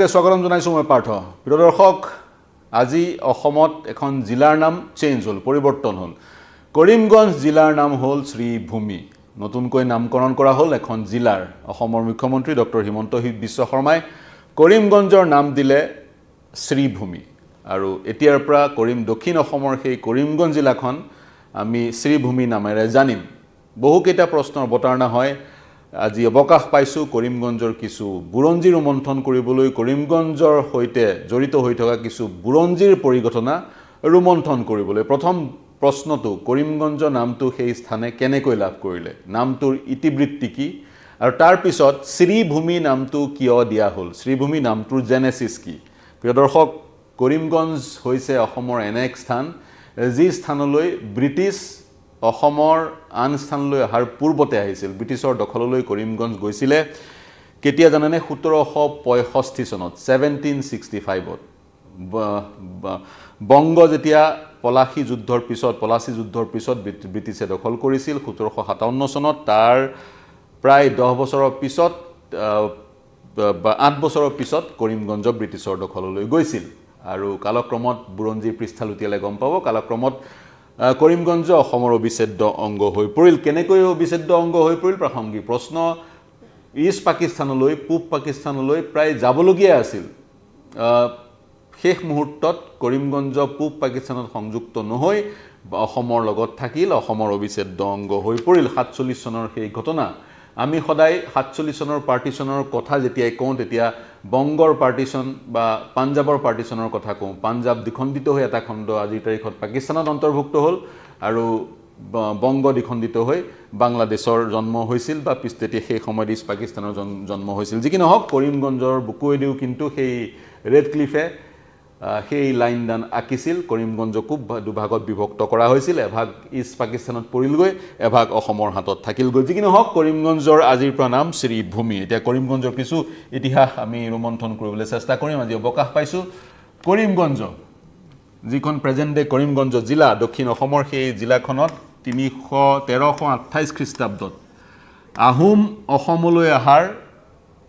সকলোকে স্বাগতম জনাইছোঁ মই পাৰ্থ। প্ৰিয় দৰ্শক, আজি অসমত এখন জিলাৰ নাম চেঞ্জ হ'ল, পৰিৱৰ্তন হ'ল। কৰিমগঞ্জ জিলাৰ নাম হ'ল শ্ৰীভূমি। নতুনকৈ নামকৰণ কৰা হ'ল এখন জিলাৰ। অসমৰ মুখ্যমন্ত্ৰী ডক্টৰ হিমন্ত বিশ্ব শৰ্মাই কৰিমগঞ্জৰ নাম দিলে শ্ৰীভূমি। আৰু এতিয়াৰ পৰা দক্ষিণ অসমৰ সেই কৰিমগঞ্জ জিলাখন আমি শ্ৰীভূমি নামেৰে জানিম। বহুকেইটা প্ৰশ্নৰ অৱতাৰণা হয়। আজি অৱকাশ পাইছোঁ কৰিমগঞ্জৰ কিছু বুৰঞ্জী ৰোমন্থন কৰিবলৈ, কৰিমগঞ্জৰ সৈতে জড়িত হৈ থকা কিছু বুৰঞ্জীৰ পৰিঘটনা ৰোমন্থন কৰিবলৈ। প্ৰথম প্ৰশ্নটো, কৰিমগঞ্জ নামটো সেই স্থানে কেনেকৈ লাভ কৰিলে, নামটোৰ ইতিবৃত্তি কি, আৰু তাৰ পিছত শ্ৰীভূমি নামটো কিয় দিয়া হ'ল, শ্ৰীভূমি নামটোৰ জেনেচিছ কি। প্ৰিয় দৰ্শক, কৰিমগঞ্জ হৈছে অসমৰ এনে এক স্থান যি স্থানলৈ ব্ৰিটিছ অসমৰ আন স্থানলৈ অহাৰ পূৰ্বতে আহিছিল। ব্ৰিটিছৰ দখললৈ কৰিমগঞ্জ গৈছিলে কেতিয়া জানেনে? 1765 চনত, 1765ত। বংগ যেতিয়া পলাচী যুদ্ধৰ পিছত ব্ৰিটিছে দখল কৰিছিল 1757 চনত। তাৰ প্ৰায় 10 বছৰৰ পিছত, 8 বছৰৰ পিছত কৰিমগঞ্জ ব্ৰিটিছৰ দখললৈ গৈছিল। আৰু কালক্ৰমত বুৰঞ্জীৰ পৃষ্ঠা লুটিয়ালে গম পাব, কালক্ৰমত কৰিমগঞ্জ অসমৰ অবিচ্ছেদ্য অংগ হৈ পৰিল। কেনেকৈ অবিচ্ছেদ্য অংগ হৈ পৰিল? প্ৰাসংগিক প্ৰশ্ন। ইষ্ট পাকিস্তানলৈ, পূব পাকিস্তানলৈ প্ৰায় যাবলগীয়া আছিল। শেষ মুহূৰ্তত কৰিমগঞ্জ পূব পাকিস্তানত সংযুক্ত নহৈ অসমৰ লগত থাকিল, অসমৰ অবিচ্ছেদ্য অংগ হৈ পৰিল। 47 চনৰ সেই ঘটনা। আমি সদায় 47 চনৰ পাৰ্টিশ্যনৰ কথা যেতিয়াই কওঁ তেতিয়া বংগৰ পাৰ্টিশ্যন বা পাঞ্জাৱৰ পাৰ্টিশ্যনৰ কথা কওঁ। পাঞ্জাৱ দ্বিখণ্ডিত হৈ এটা খণ্ড আজিৰ তাৰিখত পাকিস্তানত অন্তৰ্ভুক্ত হ'ল, আৰু বংগ দ্বিখণ্ডিত হৈ বাংলাদেশৰ জন্ম হৈছিল, বা তেতিয়া সেই সময়ত ইষ্ট পাকিস্তানৰ জন্ম হৈছিল। যি কি নহওক, কৰিমগঞ্জৰ বুকুৱেদিও কিন্তু সেই ৰেড ক্লিফে সেই লাইনদান আঁকিছিল। কৰিমগঞ্জকো দুভাগত বিভক্ত কৰা হৈছিল, এভাগ ইষ্ট পাকিস্তানত পৰিলগৈ, এভাগ অসমৰ হাতত থাকিলগৈ। যি কি নহওক, কৰিমগঞ্জৰ আজিৰ পৰা নাম শ্ৰীভূমি। এতিয়া কৰিমগঞ্জৰ কিছু ইতিহাস আমি ৰোমন্থন কৰিবলৈ চেষ্টা কৰিম। আজি অৱকাশ পাইছোঁ কৰিমগঞ্জ, যিখন প্ৰেজেণ্ট ডে কৰিমগঞ্জ জিলা, দক্ষিণ অসমৰ সেই জিলাখনত 1328 খ্ৰীষ্টাব্দত আহোম অসমলৈ অহাৰ,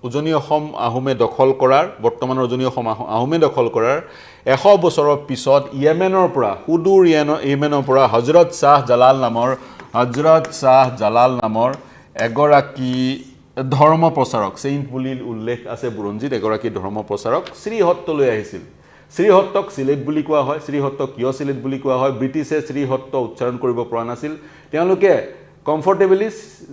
উজনি অসম আহোমে দখল কৰাৰ, বৰ্তমানৰ উজনি অসম আহোমে দখল কৰাৰ 100 বছৰৰ পিছত ইয়েমেনৰ পৰা, সুদূৰ ইয়েমেনৰ পৰা হজৰত শ্বাহ জালাল নামৰ এগৰাকী ধৰ্ম প্ৰচাৰক, চেইণ্ট বুলি উল্লেখ আছে বুৰঞ্জীত, এগৰাকী ধৰ্ম প্ৰচাৰক শ্ৰীহট্টলৈ আহিছিল। শ্ৰীহট্টক চিলেট বুলি কোৱা হয়। শ্ৰীহট্টক কিয় চিলেট বুলি কোৱা হয়? ব্ৰিটিছে শ্ৰীহট্ট উচ্চাৰণ কৰিব পৰা নাছিল। তেওঁলোকে কমফৰ্টেবলি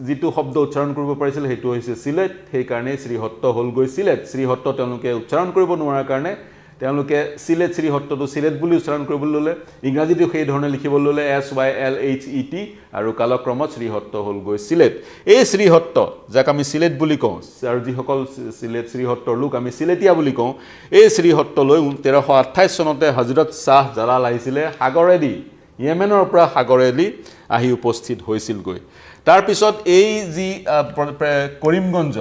যিটো শব্দ উচ্চাৰণ কৰিব পাৰিছিল সেইটো হৈছে চিলেট, সেইকাৰণে শ্ৰীহট্ট হ'লগৈ চিলেট। শ্ৰীহট্ট তেওঁলোকে উচ্চাৰণ কৰিব নোৱাৰাৰ কাৰণে তেওঁলোকে শ্ৰীহট্টটো চিলেট বুলি উচ্চাৰণ কৰিবলৈ ল'লে। ইংৰাজীটো সেই ধৰণে লিখিবলৈ ল'লে, SYLHET, আৰু কালক্ৰমত শ্ৰীহট্ট হ'লগৈ চিলেট। এই শ্ৰীহট্ট, যাক আমি চিলেট বুলি কওঁ, আৰু যিসকল শ্ৰীহট্টৰ লোক আমি চিলেটীয়া বুলি কওঁ, এই শ্ৰীহট্টলৈ 1328 চনতে হজৰত শ্বাহ জালাল আহিছিলে সাগৰেদি, ইয়েমেনৰ পৰা সাগৰেদি আহি উপস্থিত হৈছিলগৈ। তাৰপিছত এই যি কৰিমগঞ্জ,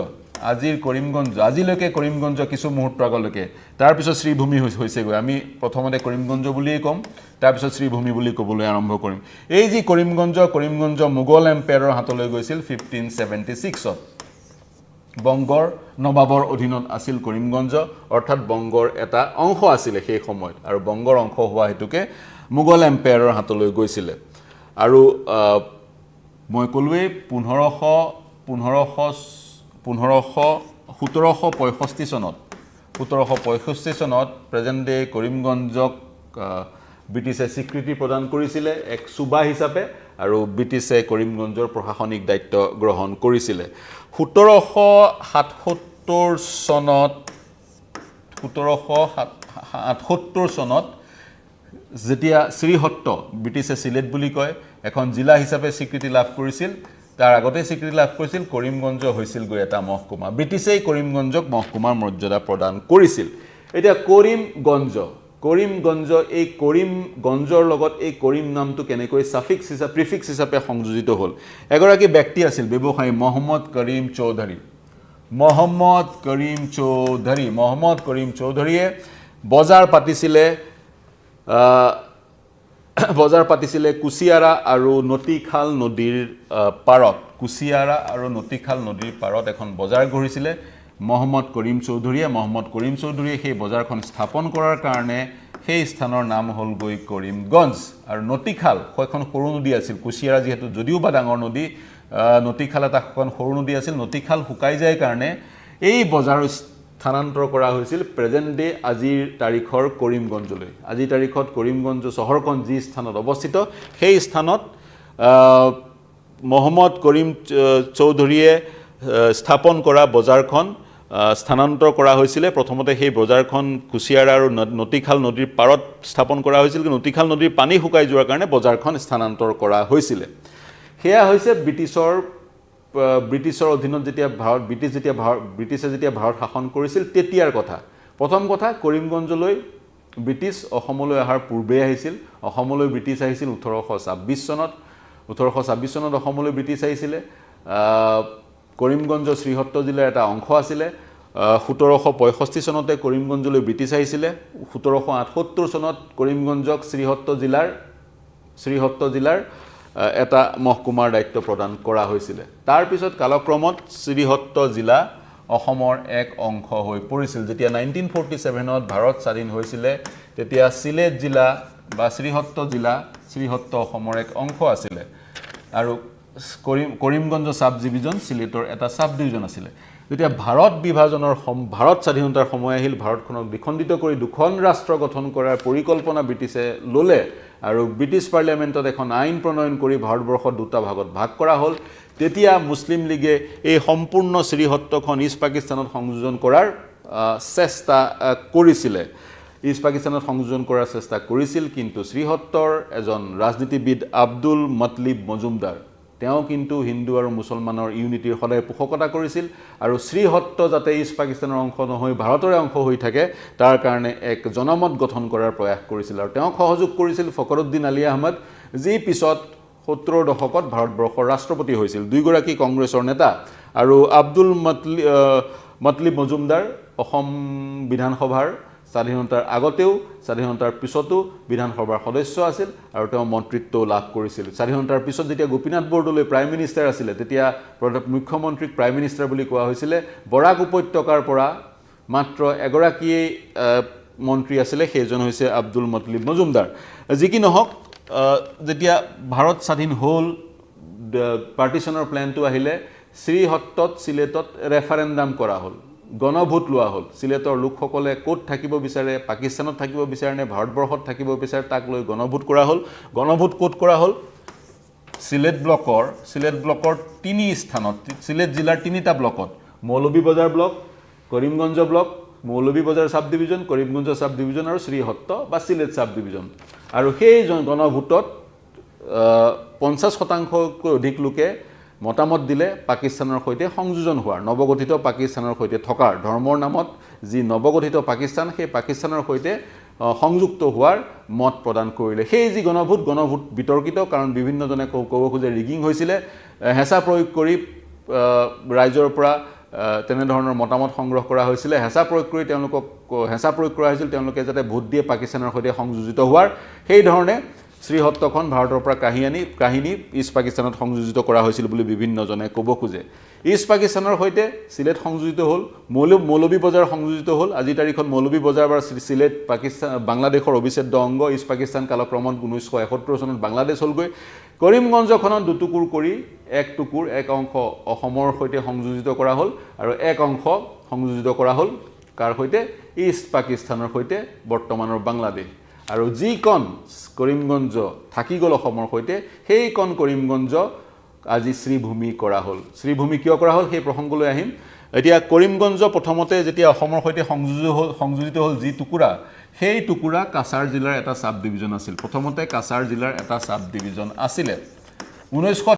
আজিলৈকে কৰিমগঞ্জ কিছু মুহূৰ্ত আগলৈকে, তাৰপিছত শ্ৰীভূমি হৈছেগৈ। আমি প্ৰথমতে কৰিমগঞ্জ বুলিয়েই ক'ম, তাৰপিছত শ্ৰীভূমি বুলি ক'বলৈ আৰম্ভ কৰিম। এই যি কৰিমগঞ্জ মোগল এম্পায়াৰৰ হাতলৈ গৈছিল 1576ত। বংগৰ নবাবৰ অধীনত আছিল কৰিমগঞ্জ, অৰ্থাৎ বংগৰ এটা অংশ আছিলে সেই সময়ত, আৰু বংগৰ অংশ হোৱা হেতুকে মোগল এম্পায়াৰৰ হাতলৈ গৈছিলে। আৰু মই ক'লোৱেই 1765 চনত প্ৰেজেণ্ট ডে কৰিমগঞ্জক ব্ৰিটিছে স্বীকৃতি প্ৰদান কৰিছিলে এক সুবা হিচাপে, আৰু ব্ৰিটিছে কৰিমগঞ্জৰ প্ৰশাসনিক দায়িত্ব গ্ৰহণ কৰিছিলে। 1778 চনত যেতিয়া শ্ৰীহট্ট, ব্ৰিটিছে চিলেট বুলি কয়, এখন জিলা হিচাপে স্বীকৃতি লাভ কৰিছিল, তাৰ আগতে স্বীকৃতি লাভ কৰিছিল, কৰিমগঞ্জ হৈছিলগৈ এটা মহকুমা। ব্ৰিটিছেই কৰিমগঞ্জক মহকুমাৰ মৰ্যাদা প্ৰদান কৰিছিল। এতিয়া কৰিমগঞ্জ, এই কৰিমগঞ্জৰ লগত এই কৰিম নামটো কেনেকৈ প্ৰিফিক্স হিচাপে সংযোজিত হ'ল? এগৰাকী ব্যক্তি আছিল, ব্যৱসায়ী, মহম্মদ কৰীম চৌধুৰীয়ে বজাৰ পাতিছিলে কুছিয়াৰা আৰু নতীখাল নদীৰ পাৰত। এখন বজাৰ গঢ়িছিলে। মহম্মদ কৰিম চৌধুৰীয়ে সেই বজাৰখন স্থাপন কৰাৰ কাৰণে সেই স্থানৰ নাম হ'লগৈ কৰিমগঞ্জ আৰু নতিখাল এখন সৰু নদী আছিল কুশিয়াৰা যিহেতু যদিও বা ডাঙৰ নদী নতিখাল এটা এখন সৰু নদী আছিল নতিখাল শুকাই যায় কাৰণে এই বজাৰ স্থানান্তৰ কৰা হৈছিল প্ৰেজেন্ট ডে আজিৰ তাৰিখৰ কৰিমগঞ্জলৈ আজিৰ তাৰিখত কৰিমগঞ্জ চহৰখন যি স্থানত অৱস্থিত সেই স্থানত মহম্মদ কৰিম চৌধুৰীয়ে স্থাপন কৰা বজাৰখন স্থানান্তৰ কৰা হৈছিল প্ৰথমতে সেই বজাৰখন কুশিয়াৰা আৰু নতিখাল নদীৰ পাৰত স্থাপন কৰা হৈছিল নতিখাল নদীৰ পানী শুকাই যোৱাৰ কাৰণে বজাৰখন স্থানান্তৰ কৰা হৈছিল হেয়া হৈছে ব্ৰিটিছৰ অধীনত যেতিয়া ব্ৰিটিছে যেতিয়া ভাৰত শাসন কৰিছিল তেতিয়াৰ কথা প্ৰথম কথা কৰিমগঞ্জলৈ ব্ৰিটিছ অসমলৈ অহাৰ পূৰ্বে আহিছিল অসমলৈ ব্ৰিটিছ আহিছিল 1826 চনত অসমলৈ ব্ৰিটিছ আহিছিলে কৰিমগঞ্জ শ্ৰীহট্ট জিলাৰ এটা অংশ আছিলে 1765 চনতে কৰিমগঞ্জলৈ ব্ৰিটিছ আহিছিলে 1778 চনত কৰিমগঞ্জক শ্ৰীহট্ট জিলাৰ এটা মহকুমাৰ দায়িত্ব প্ৰদান কৰা হৈছিল তাৰ পিছত কালক্ৰমত শ্ৰীহট্ট জিলা অসমৰ এক অংশ হৈ পৰিছিল যেতিয়া 1947ত ভাৰত স্বাধীন হৈছিল তেতিয়া সিলেট জিলা বা শ্ৰীহট্ট অসমৰ এক অংশ আছিল আৰু কৰিমগঞ্জ সাব ডিভিজন সিলেটৰ এটা সাব ডিভিজন আছিল যেতিয়া ভাৰত স্বাধীনতাৰ সময় আহিল ভাৰতখনক দ্বিখণ্ডিত কৰি দুখন ৰাষ্ট্ৰ গঠন কৰাৰ পৰিকল্পনা ব্ৰিটিছে ললে আৰু ব্ৰিটিছ পাৰ্লিয়ামেণ্টত এখন আইন প্ৰণয়ন কৰি ভাৰতবৰ্ষৰ দুটা ভাগত ভাগ কৰা হ'ল তেতিয়া মুছলিম লীগে এই সম্পূৰ্ণ শ্ৰীহট্টখন ইষ্ট পাকিস্তানত সংযোজন কৰাৰ চেষ্টা কৰিছিল কিন্তু শ্ৰীহট্টৰ এজন ৰাজনীতিবিদ আব্দুল মতলিব মজুমদাৰ তেওঁ কিন্তু হিন্দু আৰু মুছলমানৰ ইউনিটিৰ সদায় পোষকতা কৰিছিল আৰু শ্ৰীহট্ট যাতে ইষ্ট পাকিস্তানৰ অংশ নহয় ভাৰতৰে অংশ হৈ থাকে তাৰ কাৰণে এক জনমত গঠন কৰাৰ প্ৰয়াস কৰিছিল আৰু তেওঁ সহযোগ কৰিছিল ফখৰুদ্দিন আলী আহমদ যি পিছত 70ৰ দশকত ভাৰতবৰ্ষৰ ৰাষ্ট্ৰপতি হৈছিল দুইগৰাকী কংগ্ৰেছৰ নেতা আৰু আব্দুল মতলিব মজুমদাৰ অসম বিধানসভাৰ স্বাধীনতাৰ আগতেও স্বাধীনতাৰ পিছতো বিধানসভাৰ সদস্য আছিল আৰু তেওঁ মন্ত্ৰিত্ব লাভ কৰিছিল স্বাধীনতাৰ পিছত যেতিয়া গোপীনাথ বৰদলৈ প্ৰাইম মিনিষ্টাৰ আছিল তেতিয়া মুখ্যমন্ত্ৰীক প্ৰাইম মিনিষ্টাৰ বুলি কোৱা হৈছিল বৰাক উপত্যকাৰ পৰা মাত্ৰ এগৰাকীয়ে মন্ত্ৰী আছিল সেইজন হৈছে আব্দুল মতলিব মজুমদাৰ যি কি নহওক যেতিয়া ভাৰত স্বাধীন হ'ল পাৰ্টিশনৰ প্ল্যানটো আহিলে শ্ৰীহট্টত সিলেটত ৰেফাৰেণ্ডাম কৰা হ'ল গণভোট লোৱা হ'ল সিলেটৰ লোকসকলে ক'ত থাকিব বিচাৰে পাকিস্তানত থাকিব বিচাৰে নে ভাৰতবৰ্ষত থাকিব বিচাৰে তাক লৈ গণভোট কৰা হ'ল গণভোট ক'ত কৰা হ'ল সিলেট ব্লকৰ 3 স্থানত সিলেট জিলাৰ 3টা ব্লকত মৌলভি বজাৰ ব্লক কৰিমগঞ্জ ব্লক মৌলভি বজাৰ sub division Karimganj sub division আৰু শ্ৰীহট্ট বা সিলেট সাব ডিভিজন আৰু সেই গণভোটত 50% অধিক লোকে মতামত দিলে পাকিস্তানৰ সৈতে সংযোজন হোৱাৰ নৱগঠিত পাকিস্তানৰ সৈতে থকাৰ ধৰ্মৰ নামত যি নৱগঠিত পাকিস্তান সেই পাকিস্তানৰ সৈতে সংযুক্ত হোৱাৰ মত প্ৰদান কৰিলে সেই যি গণভোট বিতৰ্কিত কাৰণ বিভিন্নজনে ক'ব খোজে ৰিগিং হৈছিল হেঁচা প্ৰয়োগ কৰি ৰাইজৰ পৰা তেনে ধৰণৰ মতামত সংগ্ৰহ কৰা হৈছিল হেঁচা প্ৰয়োগ কৰা হৈছিল তেওঁলোকে যাতে ভোট দিয়ে পাকিস্তানৰ সৈতে সংযোজিত হোৱাৰ সেই ধৰণে শ্ৰীহট্টখন ভাৰতৰ পৰা কাহিনী ইষ্ট পাকিস্তানত সংযোজিত কৰা হৈছিল বুলি বিভিন্নজনে ক'ব খোজে ইষ্ট পাকিস্তানৰ সৈতে সিলেট সংযোজিত হ'ল মৌলভি বজাৰ সংযোজিত হ'ল আজি তাৰিখত মৌলভি বজাৰ বা সিলেট পাকিস্তান বাংলাদেশৰ অবিচ্ছেদ্য অংগ ইষ্ট পাকিস্তান কালক্ৰমত 1971 চনত বাংলাদেশ হ'লগৈ কৰিমগঞ্জখনত দুটুকুৰ কৰি এক অংশ অসমৰ সৈতে সংযোজিত কৰা হ'ল আৰু এক অংশ সংযোজিত কৰা হ'ল কাৰ সৈতে ইষ্ট পাকিস্তানৰ সৈতে বৰ্তমানৰ বাংলাদেশ আৰু যিকণ কৰিমগঞ্জ থাকি গ'ল অসমৰ সৈতে সেইকণ কৰিমগঞ্জ আজি শ্ৰীভূমি কৰা হ'ল শ্ৰীভূমি কিয় কৰা হ'ল সেই প্ৰসংগলৈ আহিম এতিয়া কৰিমগঞ্জ প্ৰথমতে যেতিয়া অসমৰ সৈতে সংযোজিত হ'ল যি টুকুৰা সেই টুকুৰা কাছাৰ জিলাৰ এটা সাব ডিভিজন আছিল প্ৰথমতে কাছাৰ জিলাৰ এটা সাব ডিভিজন আছিল 19